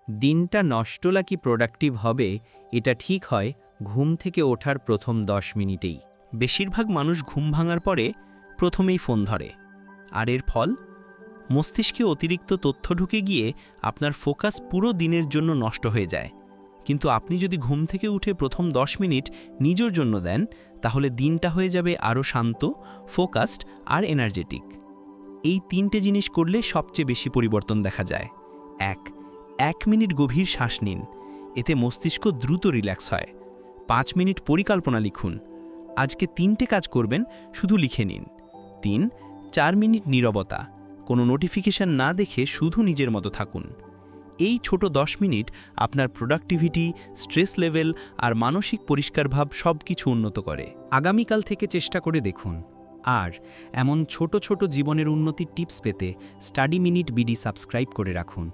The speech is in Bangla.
দিনটা নষ্ট নাকি প্রোডাক্টিভ হবে এটা ঠিক হয় ঘুম থেকে ওঠার প্রথম 10 মিনিটেই। বেশিরভাগ মানুষ ঘুম ভাঙার পরে প্রথমেই ফোন ধরে, আর এর ফল মস্তিষ্কে অতিরিক্ত তথ্য ঢুকে গিয়ে আপনার ফোকাস পুরো দিনের জন্য নষ্ট হয়ে যায়। কিন্তু আপনি যদি ঘুম থেকে উঠে প্রথম 10 মিনিট নিজের জন্য দেন, তাহলে দিনটা হয়ে যাবে আরও শান্ত, ফোকাসড আর এনার্জেটিক। এই 3টে জিনিস করলে সবচেয়ে বেশি পরিবর্তন দেখা যায়। 1 মিনিট গভীর শ্বাস নিন, এতে মস্তিষ্ক দ্রুত রিল্যাক্স হয়। 5 মিনিট পরিকল্পনা লিখুন, আজকে 3টে কাজ করবেন, শুধু লিখে নিন। 4 মিনিট নীরবতা, কোনো নোটিফিকেশন না দেখে শুধু নিজের মতো থাকুন। এই ছোট 10 মিনিট আপনার প্রোডাক্টিভিটি, স্ট্রেস লেভেল আর মানসিক পরিষ্কার ভাব সব কিছু উন্নত করে। আগামীকাল থেকে চেষ্টা করে দেখুন। আর এমন ছোট ছোট জীবনের উন্নতির টিপস পেতে স্টাডি মিনিট বিডি সাবস্ক্রাইব করে রাখুন।